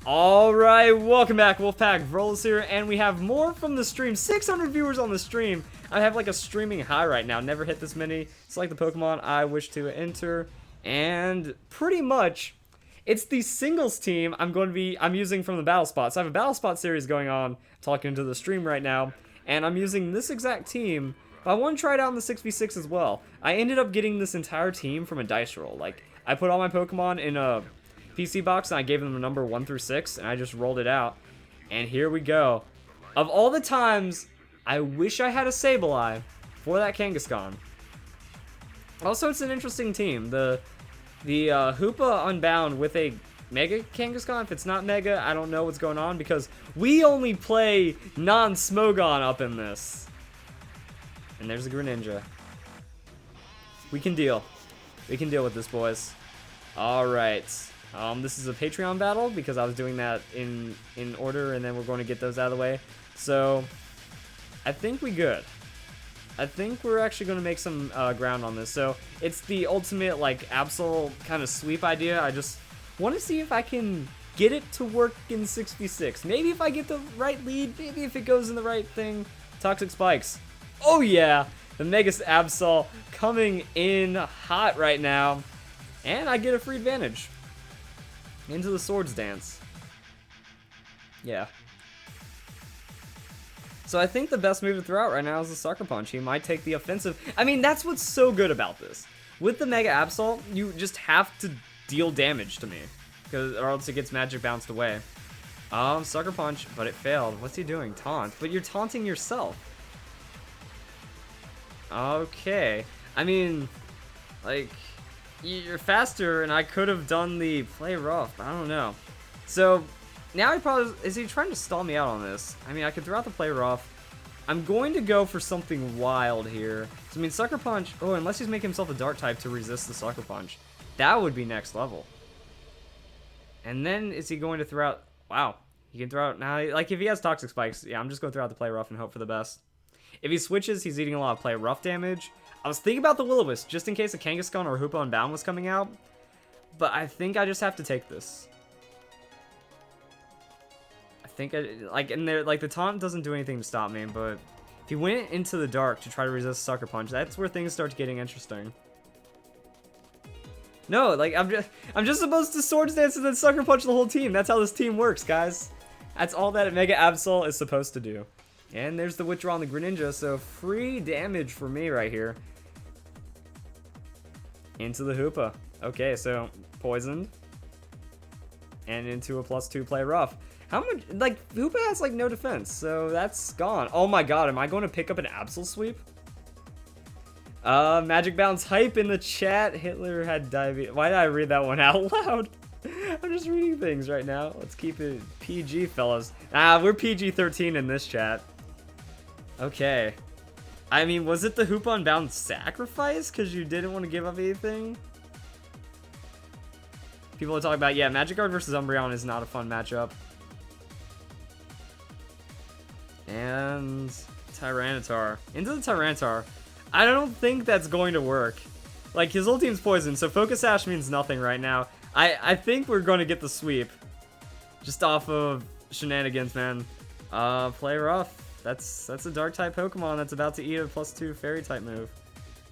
Alright, welcome back, Wolfpack. Vrolas here, and we have more from the stream. 600 viewers on the stream. I have like a streaming high right now. Never hit this many. Select the Pokemon I wish to enter. And pretty much, it's the singles team I'm using from the Battle Spot. So I have a Battle Spot series going on, talking to the stream right now. And I'm using this exact team, but I want to try it out in the 6v6 as well. I ended up getting this entire team from a dice roll. Like, I put all my Pokemon in a PC box and I gave them a number 1 through 6 and I just rolled it out. And here we go. Of all the times, I wish I had a Sableye for that Kangaskhan. Also, it's an interesting team. The Hoopa Unbound with a Mega Kangaskhan. If it's not Mega, I don't know what's going on because we only play non-Smogon up in this. And there's a Greninja. We can deal. We can deal with this, boys. Alright. This is a Patreon battle because I was doing that in order, and then we're going to get those out of the way. So, I think we good. I think we're actually going to make some ground on this. So, it's the ultimate, like, Absol kind of sweep idea. I just want to see if I can get it to work in 6v6. Maybe if I get the right lead, maybe if it goes in the right thing. Toxic Spikes. Oh yeah! The Mega Absol coming in hot right now. And I get a free advantage. Into the Swords Dance. Yeah. So I think the best move to throw out right now is the Sucker Punch. He might take the offensive. I mean, that's what's so good about this. With the Mega Absol, you just have to deal damage to me, or else it gets magic bounced away. Sucker Punch, but it failed. What's he doing? Taunt. But you're taunting yourself. Okay. I mean, like, you're faster, and I could have done the play rough. I don't know. So, now he probably... Is he trying to stall me out on this? I mean, I could throw out the play rough. I'm going to go for something wild here. So, I mean, Sucker Punch... Oh, unless he's making himself a Dark type to resist the Sucker Punch. That would be next level. And then, is he going to throw out... Wow. He can throw out... Now, like, if he has Toxic Spikes, yeah, I'm just going to throw out the play rough and hope for the best. If he switches, he's eating a lot of play rough damage. I was thinking about the Will-O-Wisp, just in case a Kangaskhan or Hoopa Unbound was coming out. But I think I just have to take this. I think the taunt doesn't do anything to stop me, but if he went into the dark to try to resist Sucker Punch, that's where things start getting interesting. No, like, I'm just supposed to Swords Dance and then Sucker Punch the whole team. That's how this team works, guys. That's all that Mega Absol is supposed to do. And there's the Withdraw on the Greninja, so free damage for me right here. Into the Hoopa. Okay, so poisoned. And into a +2 play rough. How much, like, Hoopa has, like, no defense, so that's gone. Oh my god, am I going to pick up an Absol sweep? Magic Bounce hype in the chat. Hitler had diabetes. Why did I read that one out loud? I'm just reading things right now. Let's keep it PG, fellas. We're PG-13 in this chat. Okay. I mean, was it the Hoopa Unbound sacrifice? Because you didn't want to give up anything? People are talking about, yeah, Magikarp versus Umbreon is not a fun matchup. And Tyranitar. Into the Tyranitar. I don't think that's going to work. Like, his whole team's poisoned, so Focus Sash means nothing right now. I think we're going to get the sweep. Just off of shenanigans, man. Play rough. That's a Dark type Pokemon that's about to eat a +2 Fairy type move.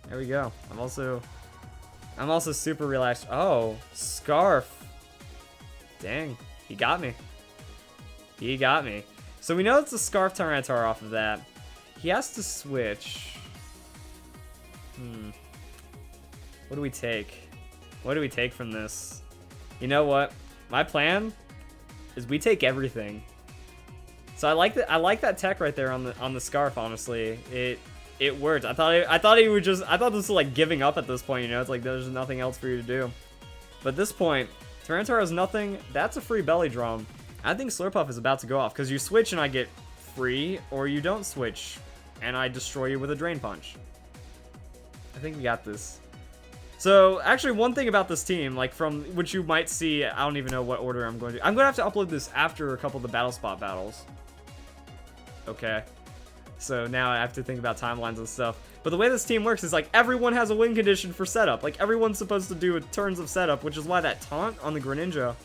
There we go. I'm also super relaxed. Oh, Scarf. Dang, he got me. He got me. So we know it's a Scarf Tyranitar off of that. He has to switch. What do we take? What do we take from this? You know what? My plan is we take everything. So I like that tech right there on the Scarf. Honestly, it worked. I thought he would just. I thought this was like giving up at this point. You know, it's like there's nothing else for you to do. But at this point, Tyranitar has nothing. That's a free belly drum. I think Slurpuff is about to go off because you switch and I get free, or you don't switch and I destroy you with a Drain Punch. I think we got this. So, actually, one thing about this team, like, from which you might see, I don't even know what order I'm going to... I'm going to have to upload this after a couple of the Battle Spot battles. Okay. So, now I have to think about timelines and stuff. But the way this team works is, like, everyone has a win condition for setup. Like, everyone's supposed to do turns of setup, which is why that taunt on the Greninja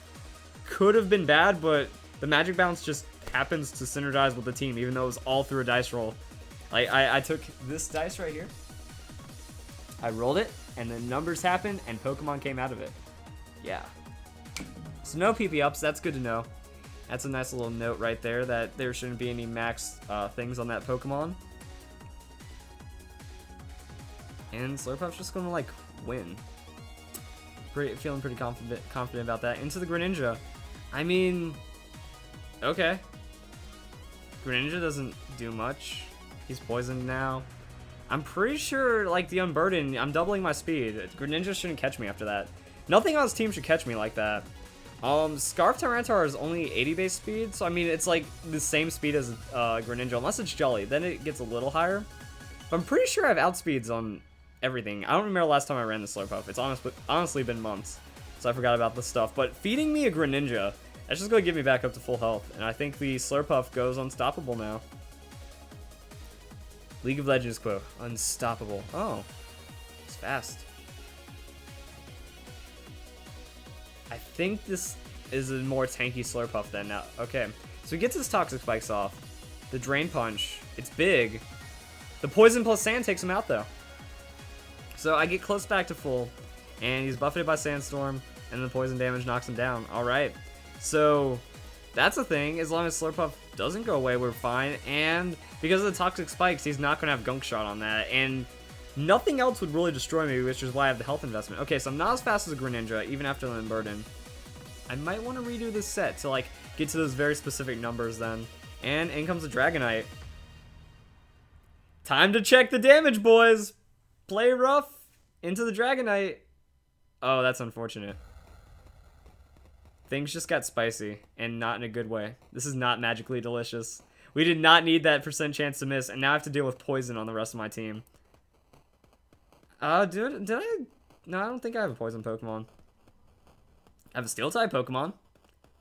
could have been bad, but the magic bounce just happens to synergize with the team, even though it was all through a dice roll. Like, I took this dice right here, I rolled it, and the numbers happened, and Pokemon came out of it. Yeah. So no PP ups, that's good to know. That's a nice little note right there, that there shouldn't be any max things on that Pokemon. And Slurpuff's just gonna, like, win. Feeling pretty confident about that. Into the Greninja. I mean, okay. Greninja doesn't do much. He's poisoned now. I'm pretty sure, like, the Unburden, I'm doubling my speed. Greninja shouldn't catch me after that. Nothing on his team should catch me like that. Scarf Tyranitar is only 80 base speed, so I mean, it's like the same speed as Greninja, unless it's Jelly. Then it gets a little higher. But I'm pretty sure I have outspeeds on everything. I don't remember the last time I ran the Slurpuff. It's honestly been months, so I forgot about this stuff. But feeding me a Greninja, that's just going to get me back up to full health. And I think the Slurpuff goes unstoppable now. League of Legends quote, unstoppable. Oh, it's fast. I think this is a more tanky Slurpuff then now. Okay, so he gets his Toxic Spikes off. The Drain Punch, it's big. The Poison plus Sand takes him out though. So I get close back to full, and he's buffeted by Sandstorm, and the poison damage knocks him down. Alright, so that's a thing. As long as Slurpuff doesn't go away, we're fine. And because of the Toxic Spikes, he's not going to have Gunk Shot on that. And nothing else would really destroy me, which is why I have the health investment. Okay, so I'm not as fast as a Greninja, even after the Unburden. I might want to redo this set to, like, get to those very specific numbers then. And in comes the Dragonite. Time to check the damage, boys! Play rough into the Dragonite. Oh, that's unfortunate. Things just got spicy, and not in a good way. This is not magically delicious. We did not need that % chance to miss, and now I have to deal with poison on the rest of my team. Did I? No, I don't think I have a poison Pokemon. I have a Steel-type Pokemon.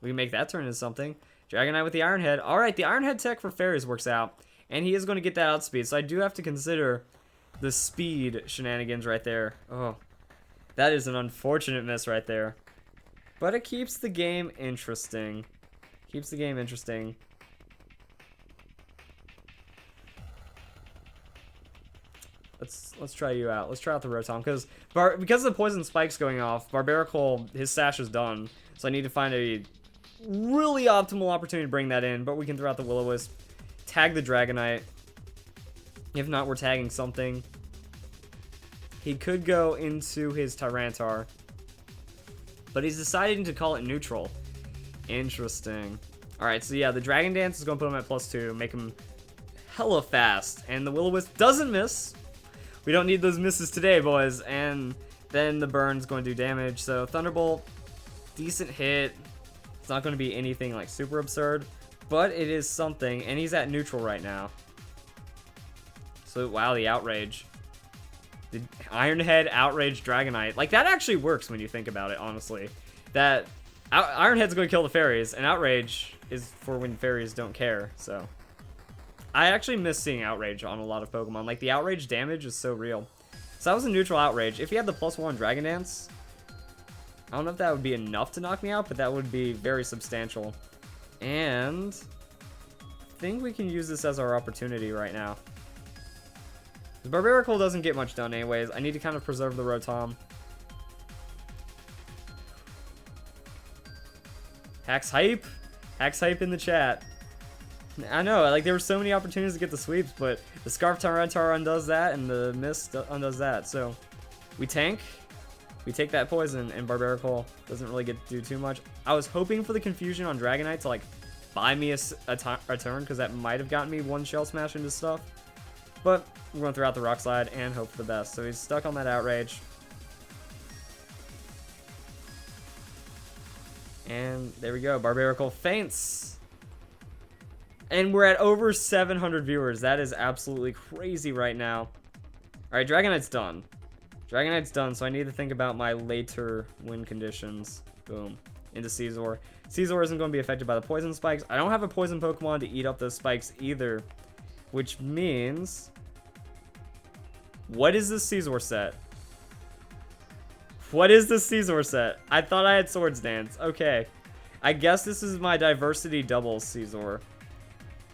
We can make that turn into something. Dragonite with the Iron Head. Alright, the Iron Head tech for Fairies works out, and he is going to get that outspeed, so I do have to consider the speed shenanigans right there. Oh, that is an unfortunate miss right there. But it keeps the game interesting. Keeps the game interesting. Let's try you out. Let's try out the Rotom, because of the poison spikes going off, Barbaracle, his sash is done. So I need to find a really optimal opportunity to bring that in, but we can throw out the Will-O-Wisp, tag the Dragonite. If not, we're tagging something. He could go into his Tyranitar, but he's deciding to call it neutral. Interesting. Alright, so yeah, the Dragon Dance is going to put him at +2, make him hella fast. And the Will-O-Wisp doesn't miss. We don't need those misses today, boys. And then the Burn's going to do damage. So Thunderbolt, decent hit. It's not going to be anything like super absurd, but it is something. And he's at neutral right now. So, wow, the Outrage. The Iron Head, Outrage, Dragonite. Like, that actually works when you think about it, honestly. That Iron Head's going to kill the fairies, and Outrage is for when fairies don't care, so. I actually miss seeing Outrage on a lot of Pokemon. Like, the Outrage damage is so real. So that was a neutral Outrage. If he had the +1 Dragon Dance, I don't know if that would be enough to knock me out, but that would be very substantial. And I think we can use this as our opportunity right now. The Barbaracle doesn't get much done anyways. I need to kind of preserve the Rotom. HAX hype? HAX hype in the chat. I know, like, there were so many opportunities to get the sweeps, but the Scarf Tyranitar undoes that, and the Mist undoes that. So, we tank, we take that poison, and Barbaracle doesn't really get to do too much. I was hoping for the confusion on Dragonite to, like, buy me a turn, because that might have gotten me one Shell Smash into stuff. But we're going to throw out the Rock Slide and hope for the best. So he's stuck on that Outrage. And there we go. Barbaracle faints. And we're at over 700 viewers. That is absolutely crazy right now. Alright, Dragonite's done. Dragonite's done, so I need to think about my later win conditions. Boom. Into Scizor. Scizor isn't going to be affected by the poison spikes. I don't have a poison Pokemon to eat up those spikes either. Which means... What is this Scizor set? What is this Scizor set? I thought I had Swords Dance. Okay. I guess this is my diversity double Caesar,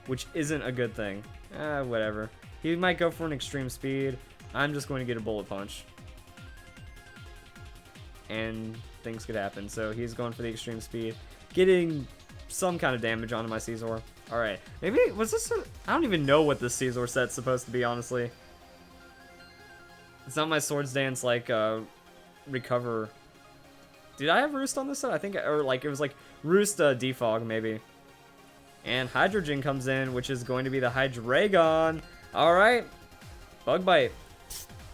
which isn't a good thing. Whatever. He might go for an extreme speed. I'm just going to get a bullet punch. And things could happen. So he's going for the extreme speed, getting some kind of damage onto my Caesar. Alright. Maybe, was this I don't even know what this Caesar set's supposed to be, honestly. It's not my Swords Dance, like, recover. Did I have Roost on this set? I think, or like, it was like Roost Defog, maybe. And Hydrogen comes in, which is going to be the Hydreigon. Alright. Bug Bite.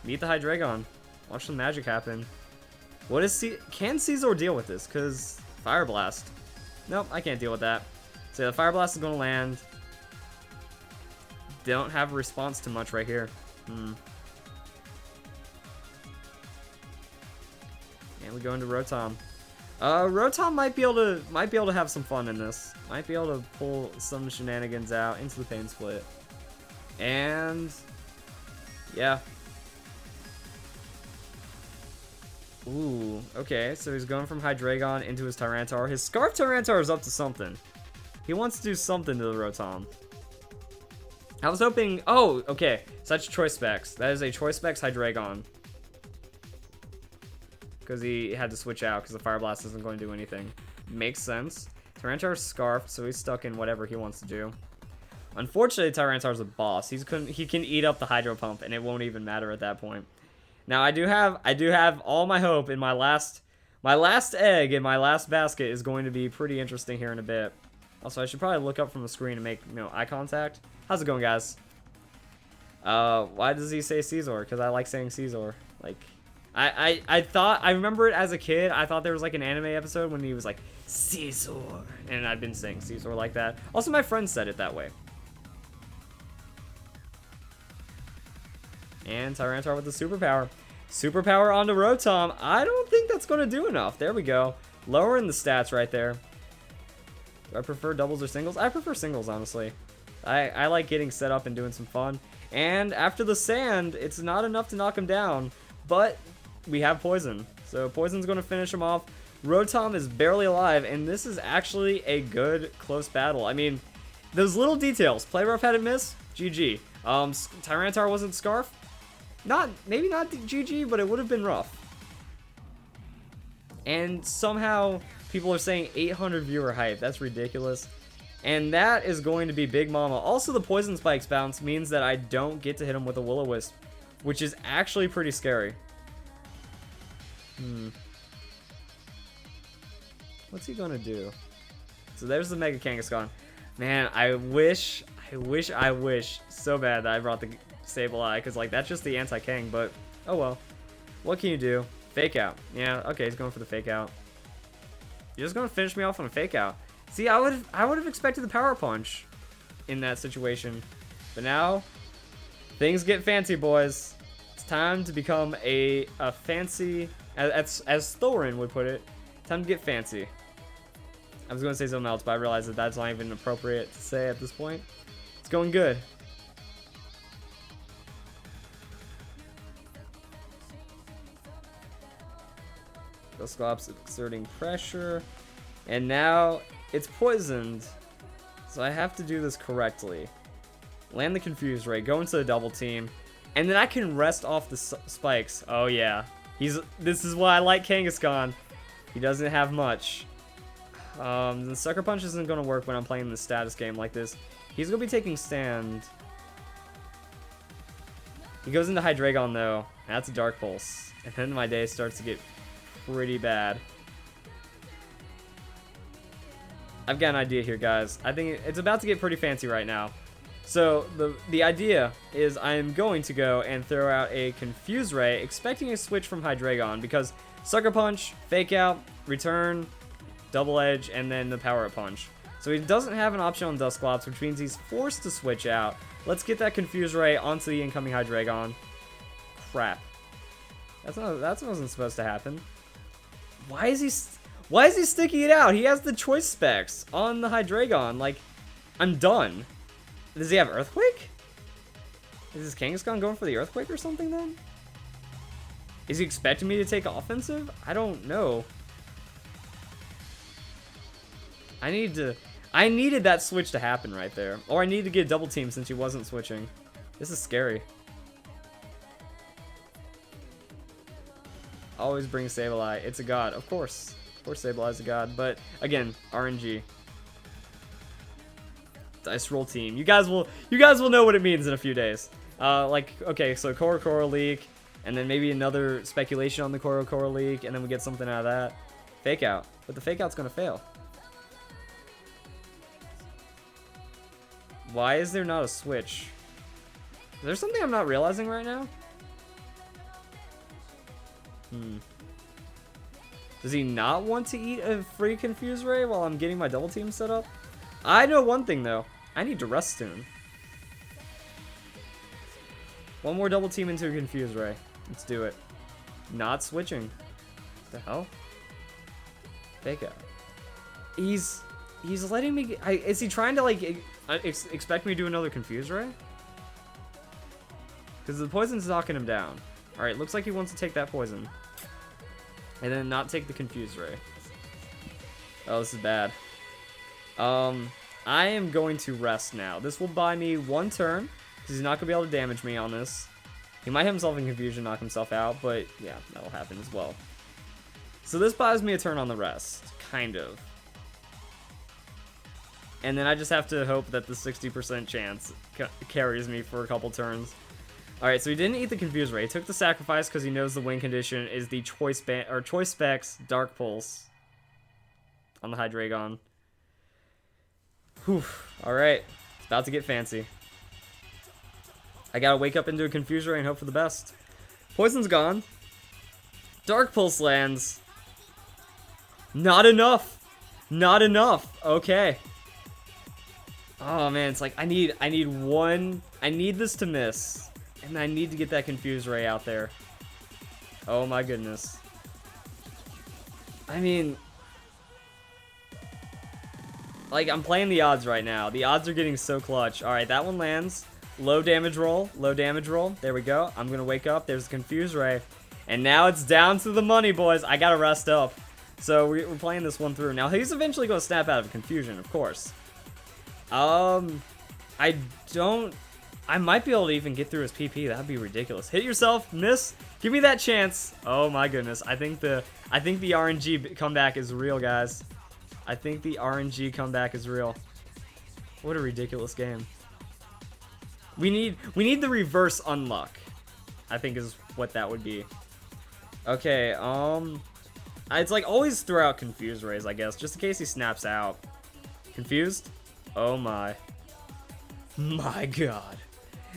Meet the Hydreigon. Watch some magic happen. What is can Caesar deal with this? Because Fire Blast. Nope, I can't deal with that. So the Fire Blast is going to land. Don't have a response to much right here. And we go into Rotom. Rotom might be able to have some fun in this. Might be able to pull some shenanigans out into the Pain Split. And yeah. Ooh, okay, so he's going from Hydreigon into his Tyranitar. His Scarf Tyranitar is up to something. He wants to do something to the Rotom. I was hoping... Oh, okay. So that's Choice Specs. That is a Choice Specs Hydreigon. Because he had to switch out because the Fire Blast isn't going to do anything. Makes sense. Tyranitar's Scarfed, so he's stuck in whatever he wants to do. Unfortunately, Tyranitar's a boss. He can eat up the Hydro Pump, and it won't even matter at that point. Now I do have all my hope in my last egg in my last basket is going to be pretty interesting here in a bit. Also, I should probably look up from the screen and make eye contact. How's it going, guys? Why does he say Caesar? Because I like saying Caesar. Like, I remember it as a kid. I thought there was like an anime episode when he was like Caesar, and I've been saying Caesar like that. Also, my friend said it that way. And Tyranitar with the superpower. Superpower onto Rotom. I don't think that's going to do enough. There we go. Lowering the stats right there. Do I prefer doubles or singles? I prefer singles, honestly. I like getting set up and doing some fun. And after the sand, it's not enough to knock him down. But we have Poison. So Poison's going to finish him off. Rotom is barely alive. And this is actually a good, close battle. I mean, those little details. Play rough, had it miss? GG. Tyranitar wasn't Scarf. Maybe not GG, but it would have been rough. And somehow people are saying 800 viewer hype. That's ridiculous. And that is going to be Big Mama. Also, the Poison Spikes bounce means that I don't get to hit him with a Will-O-Wisp, which is actually pretty scary. What's he gonna do? So there's the Mega Kangaskhan. Man, I wish so bad that I brought the Sableye, because like that's just the anti-Kang, but oh well. What can you do? Fake out. Yeah, okay, he's going for the fake out. You're just gonna finish me off on a fake out. See, I would have expected the Power Punch in that situation. But now things get fancy, boys. It's time to become a fancy, as Thorin would put it, time to get fancy. I was gonna say something else, but I realized that that's not even appropriate to say at this point. It's going good. Duskclops exerting pressure, and now it's poisoned, so I have to do this correctly. Land the Confuse Ray, go into the double team, and then I can rest off the spikes. Oh yeah, this is why I like Kangaskhan. He doesn't have much. The Sucker Punch isn't going to work when I'm playing the status game like this. He's going to be taking stand. He goes into Hydreigon though. That's a Dark Pulse, and then my day starts to get pretty bad. I've got an idea here, guys. I think it's about to get pretty fancy right now. So the idea is I'm going to go and throw out a Confuse Ray, expecting a switch from Hydreigon, because Sucker Punch, Fake Out, Return, Double Edge, and then the Power Up Punch. So he doesn't have an option on Duskclops, which means he's forced to switch out. Let's get that Confuse Ray onto the incoming Hydreigon. Crap. That wasn't supposed to happen. Why is he sticking it out? He has the Choice Specs on the Hydreigon. Like, I'm done. Does he have Earthquake? Is this Kangaskhan going for the Earthquake or something then? Is he expecting me to take offensive? I don't know. I needed that switch to happen right there. Or I need to get double team since he wasn't switching. This is scary. Always bring Sableye. It's a god, of course. Of course Sableye's a god, but again, RNG. Dice roll team. You guys will know what it means in a few days. Like, okay, so Cora leak, and then maybe another speculation on the Cora leak, and then we get something out of that. Fake out. But the fake out's gonna fail. Why is there not a switch? Is there something I'm not realizing right now? Does he not want to eat a free Confuse Ray while I'm getting my double team set up? I know one thing though. I need to rest soon. One more double team into a Confuse Ray. Let's do it. Not switching. What the hell? Fake out. He's letting me get, is he trying to like expect me to do another Confuse Ray? Because the poison's knocking him down. Alright, looks like he wants to take that poison. And then not take the Confuse Ray. Oh, this is bad. I am going to rest now. This will buy me one turn, because he's not going to be able to damage me on this. He might have himself in confusion, knock himself out, but yeah, that'll happen as well. So this buys me a turn on the rest, kind of. And then I just have to hope that the 60% chance carries me for a couple turns. Alright, so he didn't eat the Confuse Ray. He took the sacrifice because he knows the win condition is the Choice Specs Dark Pulse on the Hydreigon. Whew. Alright. It's about to get fancy. I gotta wake up into a Confuse Ray and hope for the best. Poison's gone. Dark Pulse lands. Not enough. Not enough. Okay. Oh man, it's like I need this to miss. And I need to get that Confuse Ray out there. Oh my goodness. I mean, like, I'm playing the odds right now. The odds are getting so clutch. Alright, that one lands. Low damage roll. Low damage roll. There we go. I'm gonna wake up. There's a Confuse Ray. And now it's down to the money, boys. I gotta rest up. So we're playing this one through. Now, he's eventually gonna snap out of confusion, of course. I might be able to even get through his PP. That'd be ridiculous. Hit yourself, miss. Give me that chance. Oh my goodness. I think the RNG comeback is real, guys. I think the RNG comeback is real. What a ridiculous game. We need the reverse unluck, I think is what that would be. Okay, it's like always throw out Confuse Rays, I guess, just in case he snaps out. Confused? Oh my. My god.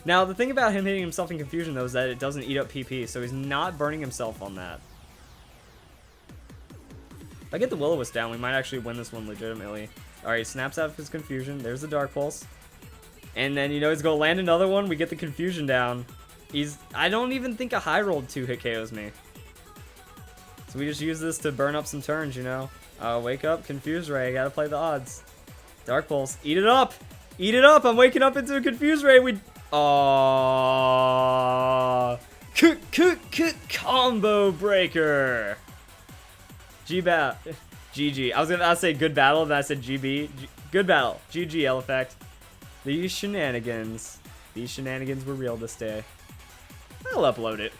Now, the thing about him hitting himself in confusion, though, is that it doesn't eat up PP, so he's not burning himself on that. If I get the Will-O-Wisp down, we might actually win this one legitimately. Alright, he snaps out of his confusion. There's the Dark Pulse. And then, you know, he's going to land another one. We get the confusion down. I don't even think a high rolled 2-hit KOs me. So we just use this to burn up some turns, you know. Wake up, Confuse Ray. I gotta play the odds. Dark Pulse. Eat it up! Eat it up! I'm waking up into a Confuse Ray. Combo breaker. G-Bat. GG. I was gonna say good battle, then I said GB. Good battle. GG, L-Effect. These shenanigans. These shenanigans were real this day. I'll upload it.